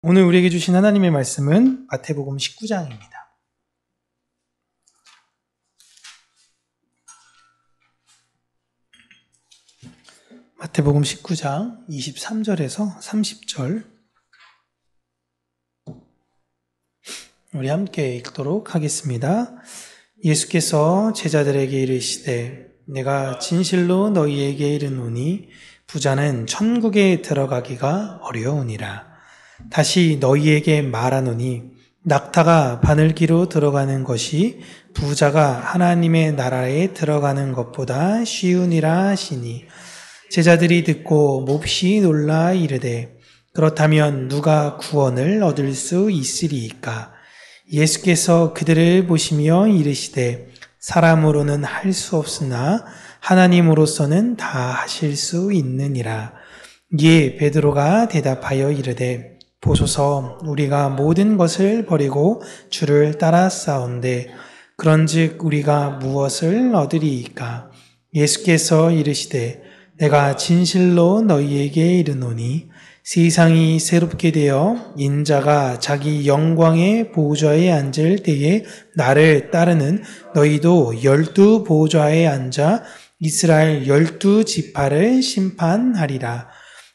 오늘 우리에게 주신 하나님의 말씀은 마태복음 19장입니다. 마태복음 19장 23절에서 30절 우리 함께 읽도록 하겠습니다. 예수께서 제자들에게 이르시되 내가 진실로 너희에게 이르노니 부자는 천국에 들어가기가 어려우니라. 다시 너희에게 말하노니 낙타가 바늘기로 들어가는 것이 부자가 하나님의 나라에 들어가는 것보다 쉬우니라 하시니 제자들이 듣고 몹시 놀라 이르되 그렇다면 누가 구원을 얻을 수 있으리이까? 예수께서 그들을 보시며 이르시되 사람으로는 할 수 없으나 하나님으로서는 다 하실 수 있느니라. 이에 베드로가 대답하여 이르되 보소서 우리가 모든 것을 버리고 주를 따랐사온데 그런즉 우리가 무엇을 얻으리이까? 예수께서 이르시되 내가 진실로 너희에게 이르노니 세상이 새롭게 되어 인자가 자기 영광의 보좌에 앉을 때에 나를 따르는 너희도 12 보좌에 앉아 이스라엘 12 지파를 심판하리라.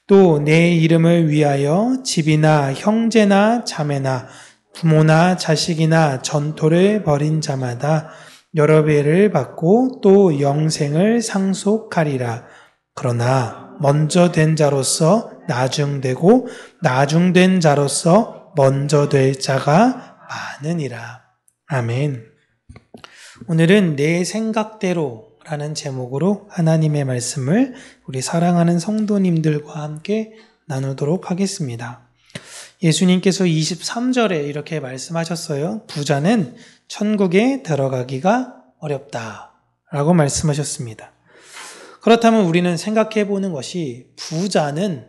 또 내 이름을 위하여 집이나 형제나 자매나 부모나 자식이나 전토를 벌인 자마다 여러 배를 받고 또 영생을 상속하리라. 그러나 먼저 된 자로서 나중되고 나중된 자로서 먼저 될 자가 많으니라. 아멘. 오늘은 내 생각대로 라는 제목으로 하나님의 말씀을 우리 사랑하는 성도님들과 함께 나누도록 하겠습니다. 예수님께서 23절에 이렇게 말씀하셨어요. 부자는 천국에 들어가기가 어렵다 라고 말씀하셨습니다. 그렇다면 우리는 생각해 보는 것이 부자는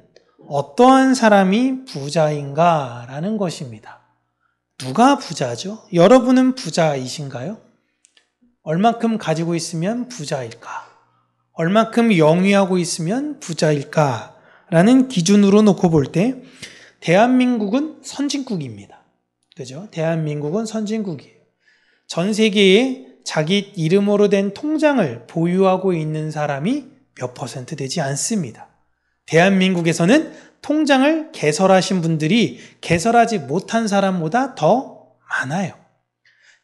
어떠한 사람이 부자인가 라는 것입니다. 누가 부자죠? 여러분은 부자이신가요? 얼만큼 가지고 있으면 부자일까? 얼만큼 영위하고 있으면 부자일까? 라는 기준으로 놓고 볼 때 대한민국은 선진국입니다. 그죠? 대한민국은 선진국이에요. 전 세계에 자기 이름으로 된 통장을 보유하고 있는 사람이 몇 퍼센트 되지 않습니다. 대한민국에서는 통장을 개설하신 분들이 개설하지 못한 사람보다 더 많아요.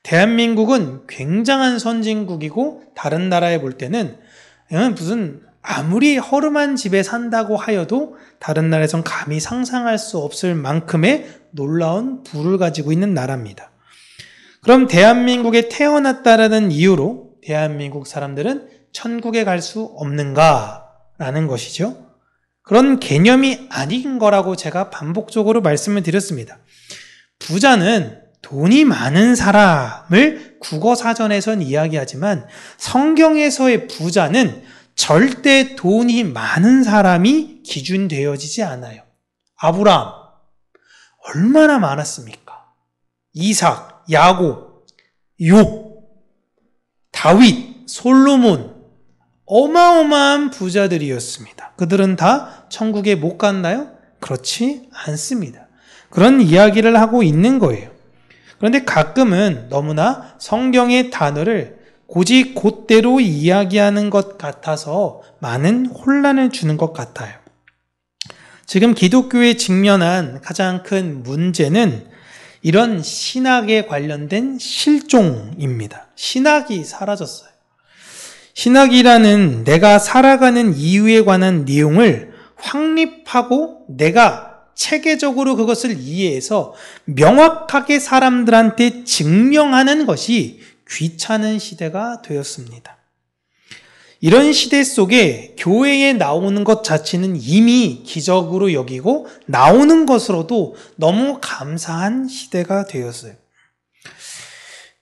대한민국은 굉장한 선진국이고 다른 나라에 볼 때는 무슨 아무리 허름한 집에 산다고 하여도 다른 나라에선 감히 상상할 수 없을 만큼의 놀라운 부를 가지고 있는 나라입니다. 그럼 대한민국에 태어났다라는 이유로 대한민국 사람들은 천국에 갈 수 없는가라는 것이죠. 그런 개념이 아닌 거라고 제가 반복적으로 말씀을 드렸습니다. 부자는 돈이 많은 사람을 국어사전에선 이야기하지만 성경에서의 부자는 절대 돈이 많은 사람이 기준되어지지 않아요. 아브라함 얼마나 많았습니까? 이삭, 야곱, 욥, 다윗, 솔로몬 어마어마한 부자들이었습니다. 그들은 다 천국에 못 갔나요? 그렇지 않습니다. 그런 이야기를 하고 있는 거예요. 그런데 가끔은 너무나 성경의 단어를 고지 곧대로 이야기하는 것 같아서 많은 혼란을 주는 것 같아요. 지금 기독교에 직면한 가장 큰 문제는 이런 신학에 관련된 실종입니다. 신학이 사라졌어요. 신학이라는 내가 살아가는 이유에 관한 내용을 확립하고 내가 체계적으로 그것을 이해해서 명확하게 사람들한테 증명하는 것이 귀찮은 시대가 되었습니다. 이런 시대 속에 교회에 나오는 것 자체는 이미 기적으로 여기고 나오는 것으로도 너무 감사한 시대가 되었어요.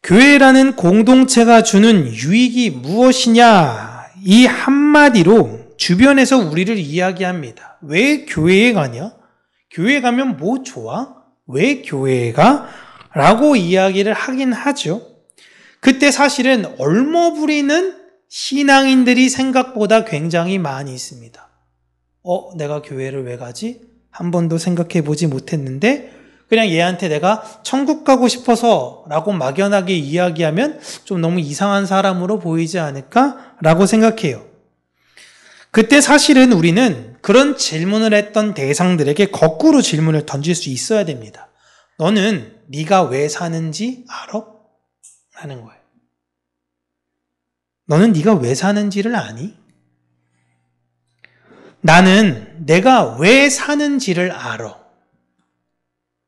교회라는 공동체가 주는 유익이 무엇이냐? 이 한마디로 주변에서 우리를 이야기합니다. 왜 교회에 가냐? 교회 가면 뭐 좋아? 왜 교회에 가? 라고 이야기를 하긴 하죠. 그때 사실은 얼머부리는 신앙인들이 생각보다 굉장히 많이 있습니다. 내가 교회를 왜 가지? 한 번도 생각해 보지 못했는데 그냥 얘한테 내가 천국 가고 싶어서 라고 막연하게 이야기하면 좀 너무 이상한 사람으로 보이지 않을까라고 생각해요. 그때 사실은 우리는 그런 질문을 했던 대상들에게 거꾸로 질문을 던질 수 있어야 됩니다. 너는 네가 왜 사는지 알아? 라는 거예요. 너는 네가 왜 사는지를 아니? 나는 내가 왜 사는지를 알아.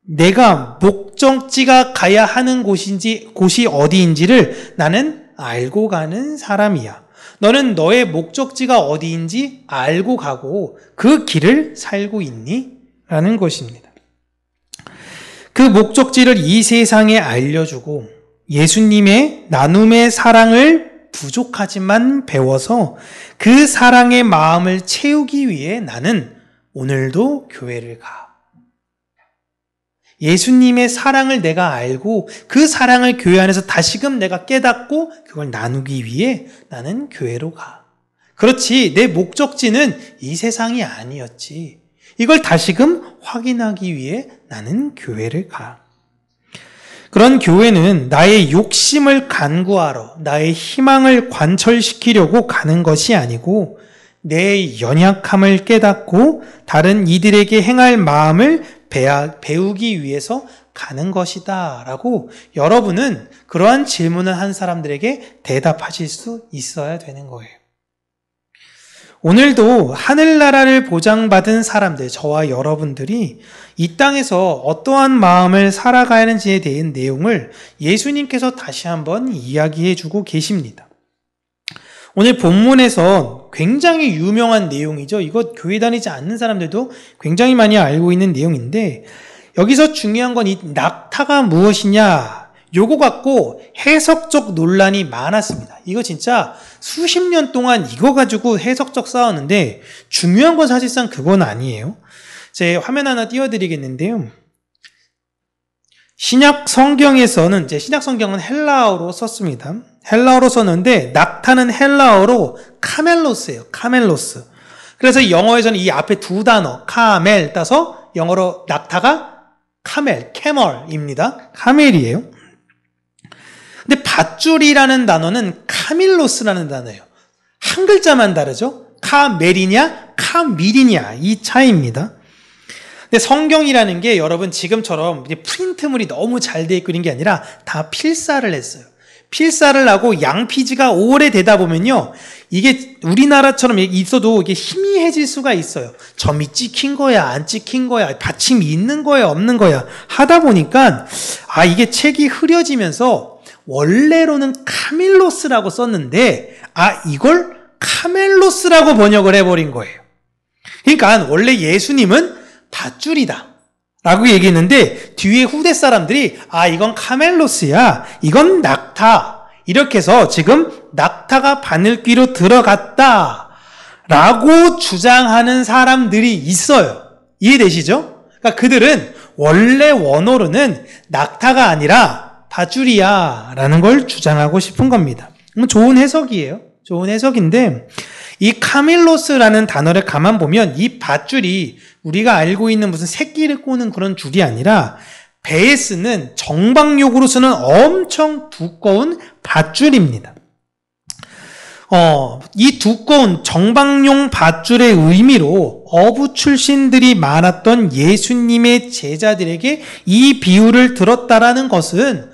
내가 목적지가 가야 하는 곳이 어디인지를 나는 알고 가는 사람이야. 너는 너의 목적지가 어디인지 알고 가고 그 길을 살고 있니? 라는 것입니다. 그 목적지를 이 세상에 알려주고 예수님의 나눔의 사랑을 부족하지만 배워서 그 사랑의 마음을 채우기 위해 나는 오늘도 교회를 가. 예수님의 사랑을 내가 알고 그 사랑을 교회 안에서 다시금 내가 깨닫고 그걸 나누기 위해 나는 교회로 가. 그렇지, 내 목적지는 이 세상이 아니었지. 이걸 다시금 확인하기 위해 나는 교회를 가. 그런 교회는 나의 욕심을 간구하러, 나의 희망을 관철시키려고 가는 것이 아니고 내 연약함을 깨닫고 다른 이들에게 행할 마음을 배우기 위해서 가는 것이다 라고 여러분은 그러한 질문을 한 사람들에게 대답하실 수 있어야 되는 거예요. 오늘도 하늘나라를 보장받은 사람들, 저와 여러분들이 이 땅에서 어떠한 마음을 살아가야 하는지에 대한 내용을 예수님께서 다시 한번 이야기해 주고 계십니다. 오늘 본문에서 굉장히 유명한 내용이죠. 이거 교회 다니지 않는 사람들도 굉장히 많이 알고 있는 내용인데 여기서 중요한 건 이 낙타가 무엇이냐 요거 갖고 해석적 논란이 많았습니다. 이거 진짜 수십 년 동안 이거 가지고 해석적 싸웠는데 중요한 건 사실상 그건 아니에요. 제 화면 하나 띄워드리겠는데요. 신약 성경에서는 신약 성경은 헬라어로 썼습니다. 헬라어로 썼는데 낙타는 헬라어로 카멜로스예요. 카멜로스. 그래서 영어에서는 이 앞에 두 단어 카멜 따서 영어로 낙타가 카멜, 캐멀입니다. 카멜이에요. 근데 밧줄이라는 단어는 카밀로스라는 단어예요. 한 글자만 다르죠. 카멜이냐 카밀이냐 이 차이입니다. 근데 성경이라는 게 여러분 지금처럼 프린트물이 너무 잘 돼 있고 이런 게 아니라 다 필사를 했어요. 필사를 하고 양피지가 오래되다 보면요. 이게 우리나라처럼 있어도 이게 희미해질 수가 있어요. 점이 찍힌 거야, 안 찍힌 거야, 받침이 있는 거야, 없는 거야 하다 보니까 이게 책이 흐려지면서 원래로는 카밀로스라고 썼는데 이걸 카멜로스라고 번역을 해버린 거예요. 그러니까 원래 예수님은 밧줄이다 라고 얘기했는데 뒤에 후대 사람들이 이건 카멜로스야, 이건 낙타 이렇게 해서 지금 낙타가 바늘귀로 들어갔다 라고 주장하는 사람들이 있어요. 이해되시죠? 그러니까 그들은 원래 원어로는 낙타가 아니라 밧줄이야 라는 걸 주장하고 싶은 겁니다. 좋은 해석이에요. 좋은 해석인데 이 카밀로스라는 단어를 가만 보면 이 밧줄이 우리가 알고 있는 무슨 새끼를 꼬는 그런 줄이 아니라 배에 쓰는 정박용으로 쓰는 엄청 두꺼운 밧줄입니다. 이 두꺼운 정박용 밧줄의 의미로 어부 출신들이 많았던 예수님의 제자들에게 이 비유를 들었다라는 것은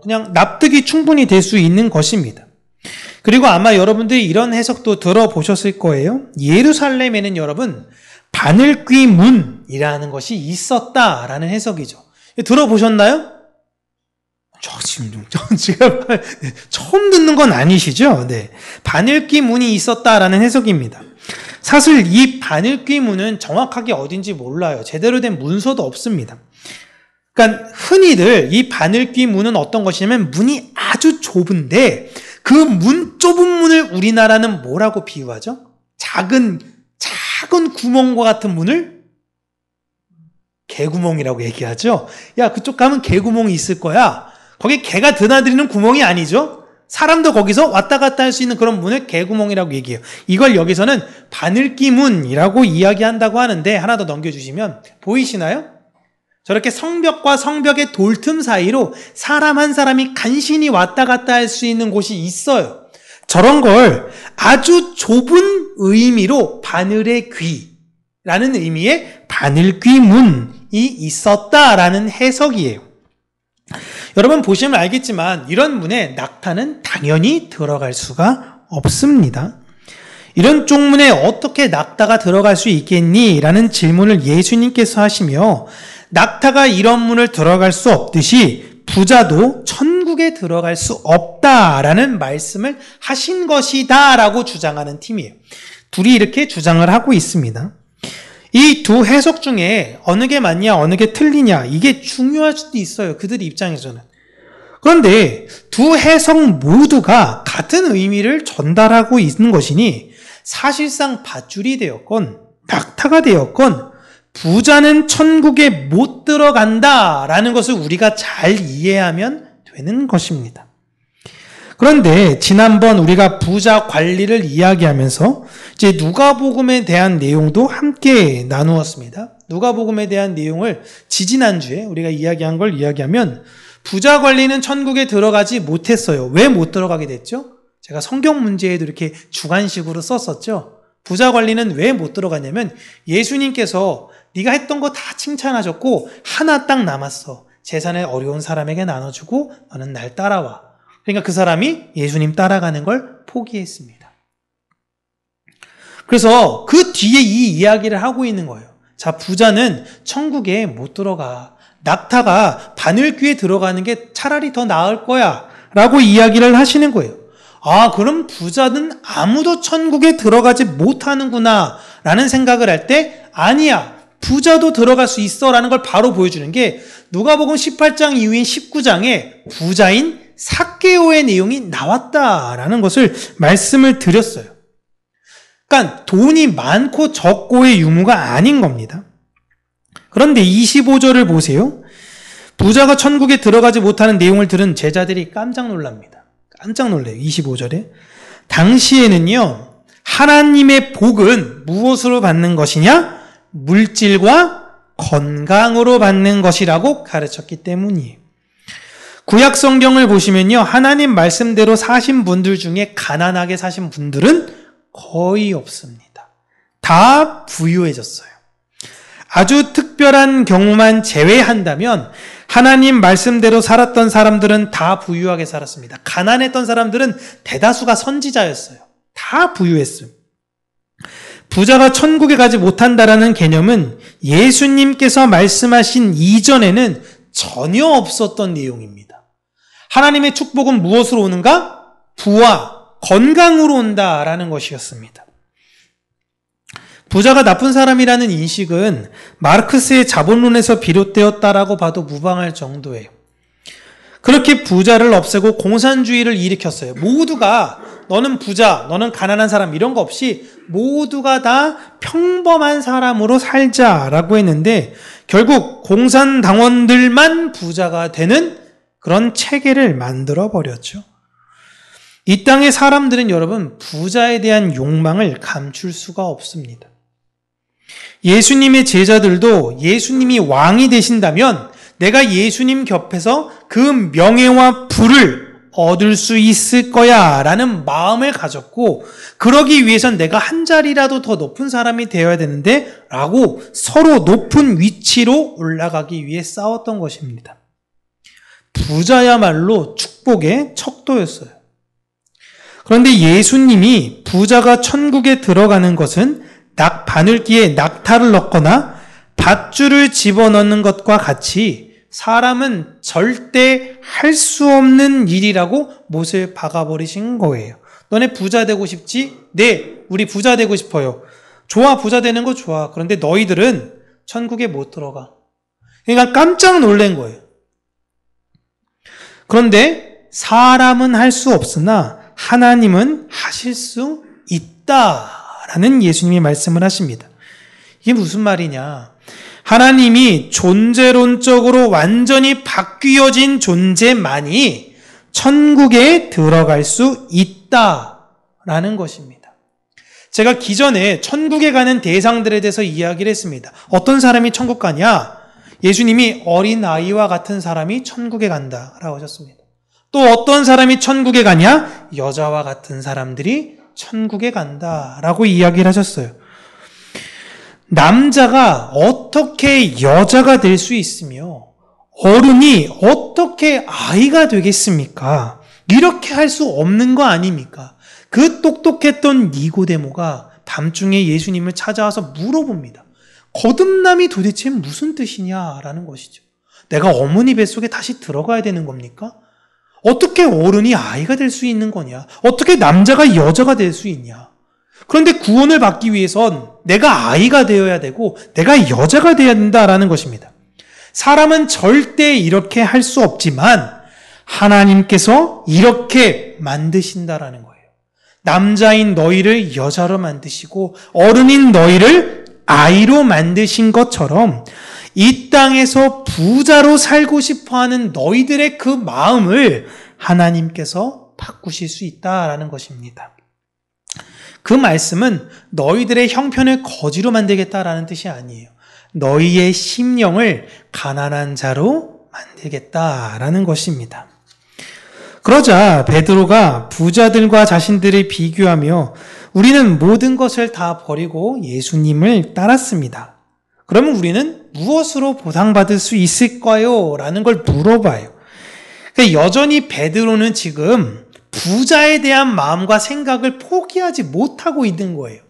그냥 납득이 충분히 될 수 있는 것입니다. 그리고 아마 여러분들이 이런 해석도 들어보셨을 거예요. 예루살렘에는 여러분 바늘귀 문이라는 것이 있었다라는 해석이죠. 들어보셨나요? 저 지금 처음 듣는 건 아니시죠? 네. 바늘귀 문이 있었다라는 해석입니다. 사실 이 바늘귀 문은 정확하게 어딘지 몰라요. 제대로 된 문서도 없습니다. 그러니까 흔히들 이 바늘귀 문은 어떤 것이냐면 문이 아주 좁은데 그 좁은 문을 우리나라는 뭐라고 비유하죠? 작은 구멍과 같은 문을 개구멍이라고 얘기하죠. 야, 그쪽 가면 개구멍이 있을 거야. 거기 개가 드나들이는 구멍이 아니죠. 사람도 거기서 왔다 갔다 할 수 있는 그런 문을 개구멍이라고 얘기해요. 이걸 여기서는 바늘귀 문이라고 이야기한다고 하는데 하나 더 넘겨주시면 보이시나요? 저렇게 성벽과 성벽의 돌틈 사이로 사람 한 사람이 간신히 왔다 갔다 할 수 있는 곳이 있어요. 저런 걸 아주 좁은 의미로 바늘의 귀라는 의미의 바늘귀문이 있었다라는 해석이에요. 여러분 보시면 알겠지만 이런 문에 낙타는 당연히 들어갈 수가 없습니다. 이런 쪽문에 어떻게 낙타가 들어갈 수 있겠니? 라는 질문을 예수님께서 하시며 낙타가 이런 문을 들어갈 수 없듯이 부자도 천국에 들어갈 수 없다라는 말씀을 하신 것이다 라고 주장하는 팀이에요. 둘이 이렇게 주장을 하고 있습니다. 이 두 해석 중에 어느 게 맞냐 어느 게 틀리냐 이게 중요할 수도 있어요. 그들 입장에서는. 그런데 두 해석 모두가 같은 의미를 전달하고 있는 것이니 사실상 밧줄이 되었건 낙타가 되었건 부자는 천국에 못 들어간다라는 것을 우리가 잘 이해하면 되는 것입니다. 그런데 지난번 우리가 부자 관리를 이야기하면서 이제 누가복음에 대한 내용도 함께 나누었습니다. 누가복음에 대한 내용을 지지난주에 우리가 이야기한 걸 이야기하면 부자 관리는 천국에 들어가지 못했어요. 왜 못 들어가게 됐죠? 제가 성경 문제에도 이렇게 주관식으로 썼었죠. 부자 관리는 왜 못 들어갔냐면 예수님께서 네가 했던 거 다 칭찬하셨고 하나 딱 남았어. 재산을 어려운 사람에게 나눠주고 너는 날 따라와. 그러니까 그 사람이 예수님 따라가는 걸 포기했습니다. 그래서 그 뒤에 이 이야기를 하고 있는 거예요. 자, 부자는 천국에 못 들어가. 낙타가 바늘귀에 들어가는 게 차라리 더 나을 거야 라고 이야기를 하시는 거예요. 아, 그럼 부자는 아무도 천국에 들어가지 못하는구나 라는 생각을 할 때 아니야, 부자도 들어갈 수 있어 라는 걸 바로 보여주는 게 누가복음 18장 이후인 19장에 부자인 삭개오의 내용이 나왔다라는 것을 말씀을 드렸어요. 그러니까 돈이 많고 적고의 유무가 아닌 겁니다. 그런데 25절을 보세요. 부자가 천국에 들어가지 못하는 내용을 들은 제자들이 깜짝 놀랍니다. 깜짝 놀래요. 25절에. 당시에는요, 하나님의 복은 무엇으로 받는 것이냐? 물질과 건강으로 받는 것이라고 가르쳤기 때문이에요. 구약 성경을 보시면요, 하나님 말씀대로 사신 분들 중에 가난하게 사신 분들은 거의 없습니다. 다 부유해졌어요. 아주 특별한 경우만 제외한다면 하나님 말씀대로 살았던 사람들은 다 부유하게 살았습니다. 가난했던 사람들은 대다수가 선지자였어요. 다 부유했어요. 부자가 천국에 가지 못한다라는 개념은 예수님께서 말씀하신 이전에는 전혀 없었던 내용입니다. 하나님의 축복은 무엇으로 오는가? 부와 건강으로 온다라는 것이었습니다. 부자가 나쁜 사람이라는 인식은 마르크스의 자본론에서 비롯되었다라고 봐도 무방할 정도예요. 그렇게 부자를 없애고 공산주의를 일으켰어요. 모두가 너는 부자, 너는 가난한 사람 이런 거 없이 모두가 다 평범한 사람으로 살자라고 했는데 결국 공산당원들만 부자가 되는 그런 체계를 만들어 버렸죠. 이 땅의 사람들은 여러분 부자에 대한 욕망을 감출 수가 없습니다. 예수님의 제자들도 예수님이 왕이 되신다면 내가 예수님 곁에서 그 명예와 부를 얻을 수 있을 거야 라는 마음을 가졌고 그러기 위해선 내가 한 자리라도 더 높은 사람이 되어야 되는데 라고 서로 높은 위치로 올라가기 위해 싸웠던 것입니다. 부자야말로 축복의 척도였어요. 그런데 예수님이 부자가 천국에 들어가는 것은 바늘귀에 낙타를 넣거나 밧줄을 집어넣는 것과 같이 사람은 절대 할 수 없는 일이라고 못을 박아버리신 거예요. 너네 부자 되고 싶지? 네, 우리 부자 되고 싶어요. 좋아, 부자 되는 거 좋아. 그런데 너희들은 천국에 못 들어가. 그러니까 깜짝 놀란 거예요. 그런데 사람은 할 수 없으나 하나님은 하실 수 있다라는 예수님이 말씀을 하십니다. 이게 무슨 말이냐? 하나님이 존재론적으로 완전히 바뀌어진 존재만이 천국에 들어갈 수 있다라는 것입니다. 제가 기존에 천국에 가는 대상들에 대해서 이야기를 했습니다. 어떤 사람이 천국 가냐? 예수님이 어린 아이와 같은 사람이 천국에 간다라고 하셨습니다. 또 어떤 사람이 천국에 가냐? 여자와 같은 사람들이 천국에 간다라고 이야기를 하셨어요. 남자가 어떻게 여자가 될 수 있으며 어른이 어떻게 아이가 되겠습니까? 이렇게 할 수 없는 거 아닙니까? 그 똑똑했던 니고데모가 밤중에 예수님을 찾아와서 물어봅니다. 거듭남이 도대체 무슨 뜻이냐라는 것이죠. 내가 어머니 뱃속에 다시 들어가야 되는 겁니까? 어떻게 어른이 아이가 될 수 있는 거냐? 어떻게 남자가 여자가 될 수 있냐? 그런데 구원을 받기 위해선 내가 아이가 되어야 되고 내가 여자가 되어야 된다라는 것입니다. 사람은 절대 이렇게 할 수 없지만 하나님께서 이렇게 만드신다라는 거예요. 남자인 너희를 여자로 만드시고 어른인 너희를 아이로 만드신 것처럼 이 땅에서 부자로 살고 싶어하는 너희들의 그 마음을 하나님께서 바꾸실 수 있다라는 것입니다. 그 말씀은 너희들의 형편을 거지로 만들겠다라는 뜻이 아니에요. 너희의 심령을 가난한 자로 만들겠다라는 것입니다. 그러자 베드로가 부자들과 자신들을 비교하며 우리는 모든 것을 다 버리고 예수님을 따랐습니다. 그러면 우리는 무엇으로 보상받을 수 있을까요? 라는 걸 물어봐요. 그러니까 여전히 베드로는 지금 부자에 대한 마음과 생각을 포기하지 못하고 있는 거예요.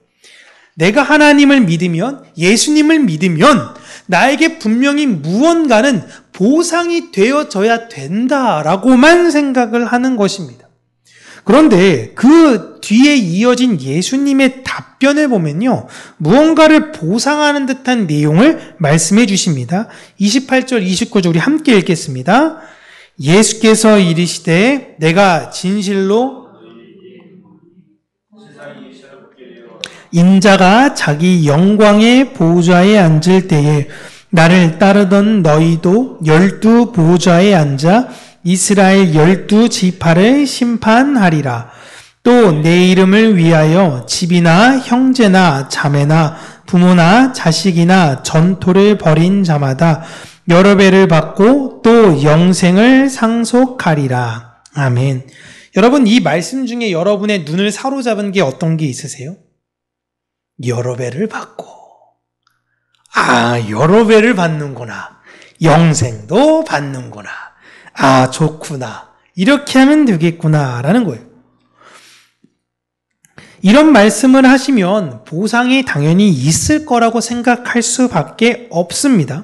내가 하나님을 믿으면, 예수님을 믿으면 나에게 분명히 무언가는 보상이 되어져야 된다라고만 생각을 하는 것입니다. 그런데 그 뒤에 이어진 예수님의 답변을 보면요, 무언가를 보상하는 듯한 내용을 말씀해 주십니다. 28절, 29절 우리 함께 읽겠습니다. 예수께서 이르시되 내가 진실로 인자가 자기 영광의 보좌에 앉을 때에 나를 따르던 너희도 12 보좌에 앉아 이스라엘 12 지파를 심판하리라. 또 내 이름을 위하여 집이나 형제나 자매나 부모나 자식이나 전토를 벌인 자마다 여러 배를 받고 또 영생을 상속하리라. 아멘. 여러분, 이 말씀 중에 여러분의 눈을 사로잡은 게 어떤 게 있으세요? 여러 배를 받고, 여러 배를 받는구나. 영생도 받는구나. 좋구나. 이렇게 하면 되겠구나. 라는 거예요. 이런 말씀을 하시면 보상이 당연히 있을 거라고 생각할 수밖에 없습니다.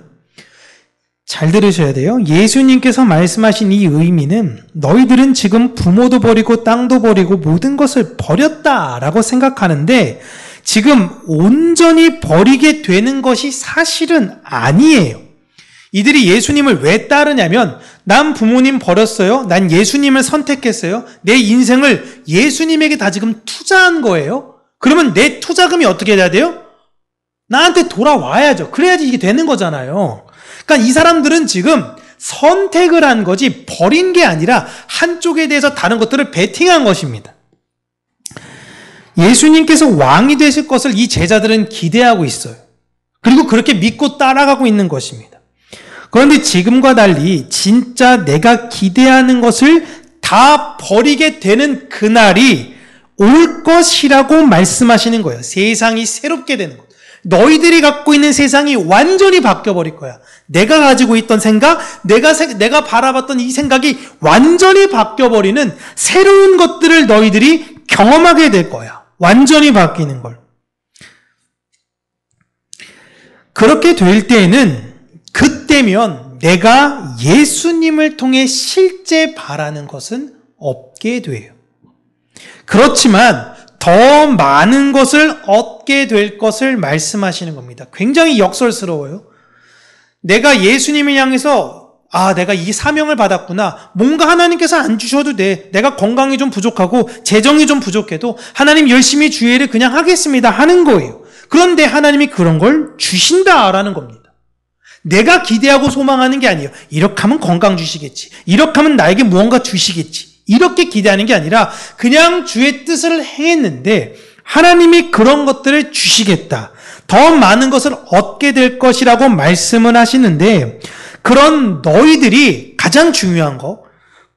잘 들으셔야 돼요. 예수님께서 말씀하신 이 의미는 너희들은 지금 부모도 버리고 땅도 버리고 모든 것을 버렸다라고 생각하는데 지금 온전히 버리게 되는 것이 사실은 아니에요. 이들이 예수님을 왜 따르냐면 난 부모님 버렸어요. 난 예수님을 선택했어요. 내 인생을 예수님에게 다 지금 투자한 거예요. 그러면 내 투자금이 어떻게 돼야 돼요? 나한테 돌아와야죠. 그래야지 이게 되는 거잖아요. 그러니까 이 사람들은 지금 선택을 한 거지 버린 게 아니라 한쪽에 대해서 다른 것들을 베팅한 것입니다. 예수님께서 왕이 되실 것을 이 제자들은 기대하고 있어요. 그리고 그렇게 믿고 따라가고 있는 것입니다. 그런데 지금과 달리 진짜 내가 기대하는 것을 다 버리게 되는 그날이 올 것이라고 말씀하시는 거예요. 세상이 새롭게 되는 것. 너희들이 갖고 있는 세상이 완전히 바뀌어버릴 거야. 내가 가지고 있던 생각, 내가 바라봤던 이 생각이 완전히 바뀌어버리는 새로운 것들을 너희들이 경험하게 될 거야. 완전히 바뀌는 걸. 그렇게 될 때에는 그때면 내가 예수님을 통해 실제 바라는 것은 없게 돼요. 그렇지만 더 많은 것을 얻게 될 것을 말씀하시는 겁니다. 굉장히 역설스러워요. 내가 예수님을 향해서 내가 이 사명을 받았구나. 뭔가 하나님께서 안 주셔도 돼. 내가 건강이 좀 부족하고 재정이 좀 부족해도 하나님 열심히 주의 일을 그냥 하겠습니다 하는 거예요. 그런데 하나님이 그런 걸 주신다라는 겁니다. 내가 기대하고 소망하는 게 아니에요. 이렇게 하면 건강 주시겠지. 이렇게 하면 나에게 무언가 주시겠지. 이렇게 기대하는 게 아니라 그냥 주의 뜻을 행했는데 하나님이 그런 것들을 주시겠다. 더 많은 것을 얻게 될 것이라고 말씀을 하시는데, 그런 너희들이 가장 중요한 거,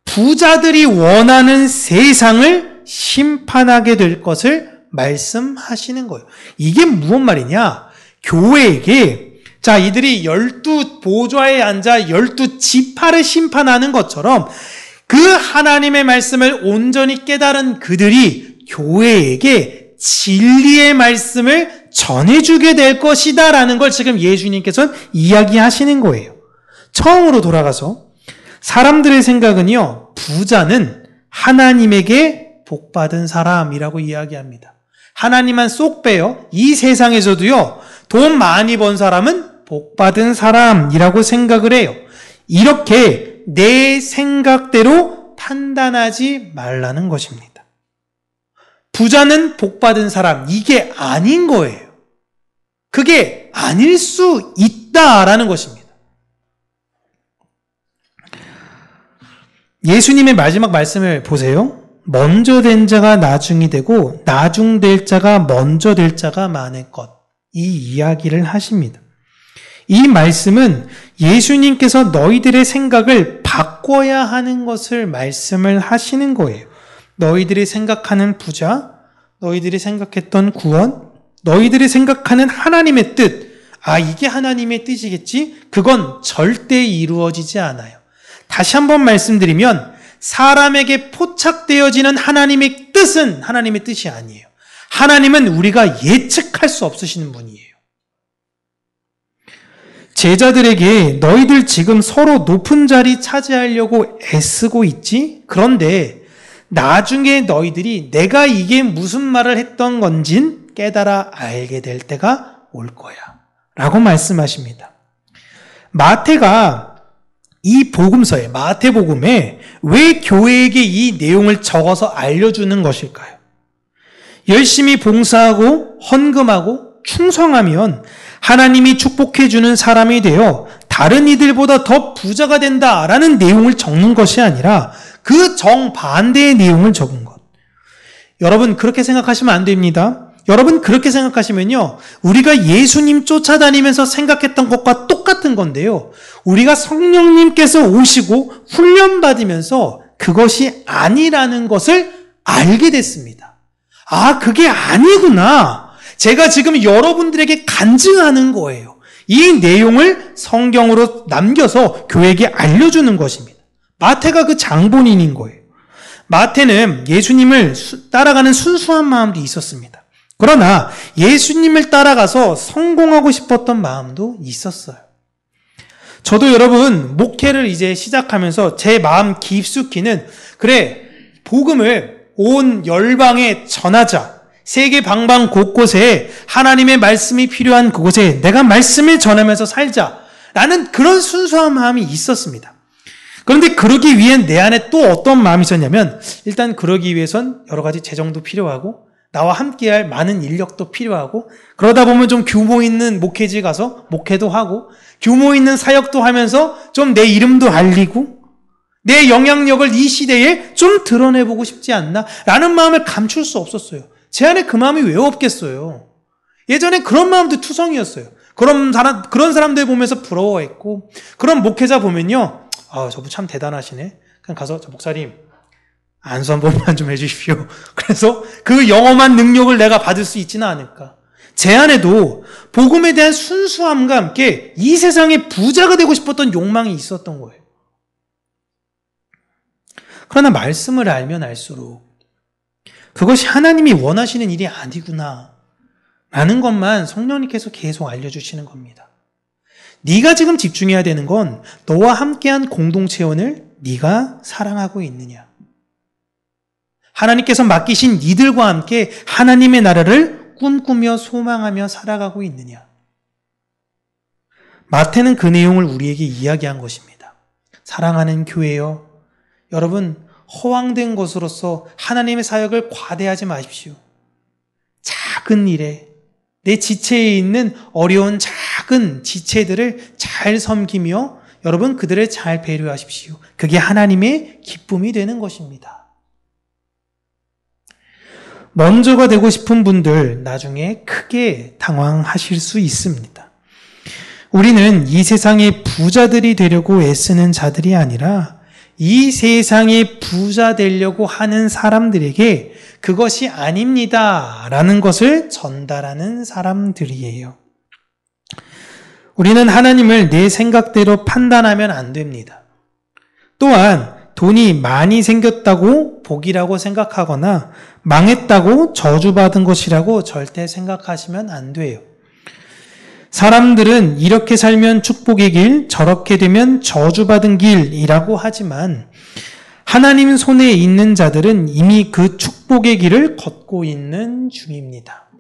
부자들이 원하는 세상을 심판하게 될 것을 말씀하시는 거예요. 이게 무슨 말이냐? 교회에게 자, 이들이 12 보좌에 앉아 12지파를 심판하는 것처럼 그 하나님의 말씀을 온전히 깨달은 그들이 교회에게 진리의 말씀을 전해주게 될 것이다 라는 걸 지금 예수님께서는 이야기하시는 거예요. 처음으로 돌아가서 사람들의 생각은요, 부자는 하나님에게 복받은 사람이라고 이야기합니다. 하나님만 쏙 빼요. 이 세상에서도요, 돈 많이 번 사람은 복받은 사람이라고 생각을 해요. 이렇게 내 생각대로 판단하지 말라는 것입니다. 부자는 복받은 사람, 이게 아닌 거예요. 그게 아닐 수 있다라는 것입니다. 예수님의 마지막 말씀을 보세요. 먼저 된 자가 나중이 되고 나중 될 자가 먼저 될 자가 많을 것. 이 이야기를 하십니다. 이 말씀은 예수님께서 너희들의 생각을 바꿔야 하는 것을 말씀을 하시는 거예요. 너희들이 생각하는 부자, 너희들이 생각했던 구원, 너희들이 생각하는 하나님의 뜻, 이게 하나님의 뜻이겠지? 그건 절대 이루어지지 않아요. 다시 한번 말씀드리면 사람에게 포착되어지는 하나님의 뜻은 하나님의 뜻이 아니에요. 하나님은 우리가 예측할 수 없으시는 분이에요. 제자들에게 너희들 지금 서로 높은 자리 차지하려고 애쓰고 있지? 그런데 나중에 너희들이 내가 이게 무슨 말을 했던 건진 깨달아 알게 될 때가 올 거야 라고 말씀하십니다. 마태가 이 복음서에, 마태복음에 왜 교회에게 이 내용을 적어서 알려주는 것일까요? 열심히 봉사하고 헌금하고 충성하면 하나님이 축복해주는 사람이 되어 다른 이들보다 더 부자가 된다라는 내용을 적는 것이 아니라 그 정반대의 내용을 적은 것. 여러분 그렇게 생각하시면 안 됩니다. 여러분 그렇게 생각하시면요, 우리가 예수님 쫓아다니면서 생각했던 것과 똑같은 건데요, 우리가 성령님께서 오시고 훈련받으면서 그것이 아니라는 것을 알게 됐습니다. 그게 아니구나. 제가 지금 여러분들에게 간증하는 거예요. 이 내용을 성경으로 남겨서 교회에게 알려주는 것입니다. 마태가 그 장본인인 거예요. 마태는 예수님을 따라가는 순수한 마음도 있었습니다. 그러나 예수님을 따라가서 성공하고 싶었던 마음도 있었어요. 저도 여러분 목회를 이제 시작하면서 제 마음 깊숙이는 복음을 온 열방에 전하자. 세계 방방 곳곳에 하나님의 말씀이 필요한 그곳에 내가 말씀을 전하면서 살자라는 그런 순수한 마음이 있었습니다. 그런데 그러기 위한 내 안에 또 어떤 마음이 있었냐면, 일단 그러기 위해선 여러 가지 재정도 필요하고 나와 함께할 많은 인력도 필요하고, 그러다 보면 좀 규모 있는 목회지에 가서 목회도 하고 규모 있는 사역도 하면서 좀 내 이름도 알리고 내 영향력을 이 시대에 좀 드러내보고 싶지 않나 라는 마음을 감출 수 없었어요. 제 안에 그 마음이 왜 없겠어요. 예전에 그런 마음도 투성이었어요. 그런 사람들 보면서 부러워했고, 그런 목회자 보면요, 저분 참 대단하시네. 그냥 가서 저 목사님 안수 한 번만 좀 해주십시오. 그래서 그 영험한 능력을 내가 받을 수 있지는 않을까. 제 안에도 복음에 대한 순수함과 함께 이 세상의 부자가 되고 싶었던 욕망이 있었던 거예요. 그러나 말씀을 알면 알수록 그것이 하나님이 원하시는 일이 아니구나 라는 것만 성령님께서 계속 알려주시는 겁니다. 네가 지금 집중해야 되는 건 너와 함께한 공동체원을 네가 사랑하고 있느냐, 하나님께서 맡기신 이들과 함께 하나님의 나라를 꿈꾸며 소망하며 살아가고 있느냐. 마태는 그 내용을 우리에게 이야기한 것입니다. 사랑하는 교회여, 여러분 허황된 것으로서 하나님의 사역을 과대하지 마십시오. 작은 일에, 내 지체에 있는 어려운 작은 지체들을 잘 섬기며 여러분 그들을 잘 배려하십시오. 그게 하나님의 기쁨이 되는 것입니다. 먼저가 되고 싶은 분들 나중에 크게 당황하실 수 있습니다. 우리는 이 세상의 부자들이 되려고 애쓰는 자들이 아니라 이 세상의 부자 되려고 하는 사람들에게 그것이 아닙니다 라는 것을 전달하는 사람들이에요. 우리는 하나님을 내 생각대로 판단하면 안 됩니다. 또한 돈이 많이 생겼다고 복이라고 생각하거나 망했다고 저주받은 것이라고 절대 생각하시면 안 돼요. 사람들은 이렇게 살면 축복의 길, 저렇게 되면 저주받은 길이라고 하지만 하나님 손에 있는 자들은 이미 그 축복의 길을 걷고 있는 중입니다.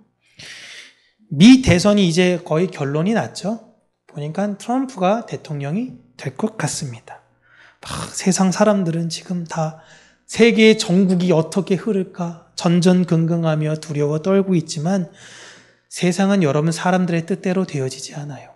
미 대선이 이제 거의 결론이 났죠. 보니까 트럼프가 대통령이 될 것 같습니다. 세상 사람들은 지금 다 세계의 정국이 어떻게 흐를까 전전긍긍하며 두려워 떨고 있지만 세상은 여러분 사람들의 뜻대로 되어지지 않아요.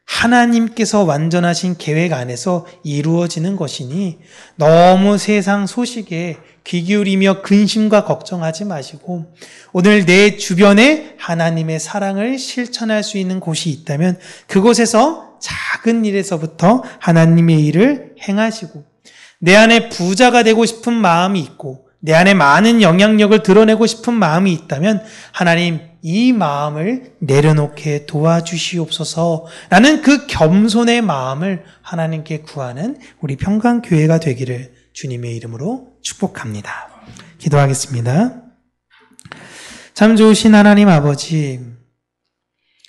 하나님께서 완전하신 계획 안에서 이루어지는 것이니 너무 세상 소식에 귀 기울이며 근심과 걱정하지 마시고 오늘 내 주변에 하나님의 사랑을 실천할 수 있는 곳이 있다면 그곳에서 작은 일에서부터 하나님의 일을 행하시고 내 안에 부자가 되고 싶은 마음이 있고 내 안에 많은 영향력을 드러내고 싶은 마음이 있다면 하나님 이 마음을 내려놓게 도와주시옵소서라는 그 겸손의 마음을 하나님께 구하는 우리 평강교회가 되기를 주님의 이름으로 축복합니다. 기도하겠습니다. 참 좋으신 하나님 아버지,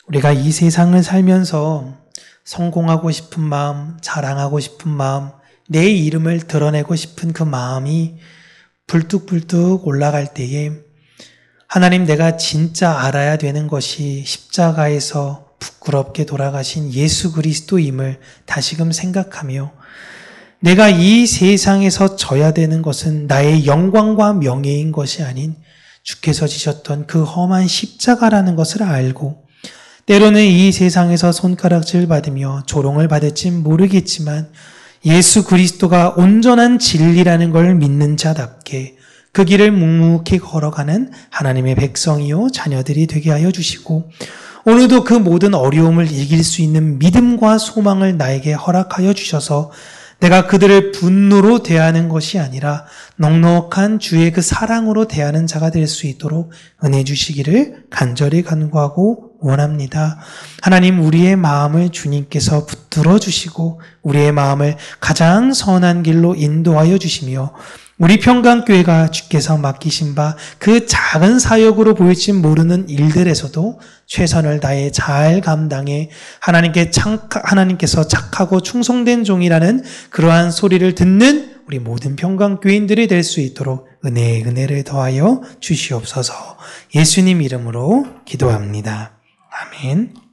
우리가 이 세상을 살면서 성공하고 싶은 마음, 자랑하고 싶은 마음, 내 이름을 드러내고 싶은 그 마음이 불뚝불뚝 올라갈 때에 하나님 내가 진짜 알아야 되는 것이 십자가에서 부끄럽게 돌아가신 예수 그리스도임을 다시금 생각하며 내가 이 세상에서 져야 되는 것은 나의 영광과 명예인 것이 아닌 주께서 지셨던 그 험한 십자가라는 것을 알고 때로는 이 세상에서 손가락질 받으며 조롱을 받을지 모르겠지만 예수 그리스도가 온전한 진리라는 걸 믿는 자답게 그 길을 묵묵히 걸어가는 하나님의 백성이요 자녀들이 되게 하여 주시고 오늘도 그 모든 어려움을 이길 수 있는 믿음과 소망을 나에게 허락하여 주셔서 내가 그들을 분노로 대하는 것이 아니라 넉넉한 주의 그 사랑으로 대하는 자가 될 수 있도록 은혜 주시기를 간절히 간구하고 원합니다. 하나님 우리의 마음을 주님께서 붙들어 주시고 우리의 마음을 가장 선한 길로 인도하여 주시며 우리 평강교회가 주께서 맡기신 바 그 작은 사역으로 보일지 모르는 일들에서도 최선을 다해 잘 감당해 하나님께서 착하고 충성된 종이라는 그러한 소리를 듣는 우리 모든 평강교인들이 될 수 있도록 은혜를 더하여 주시옵소서. 예수님 이름으로 기도합니다. 아멘.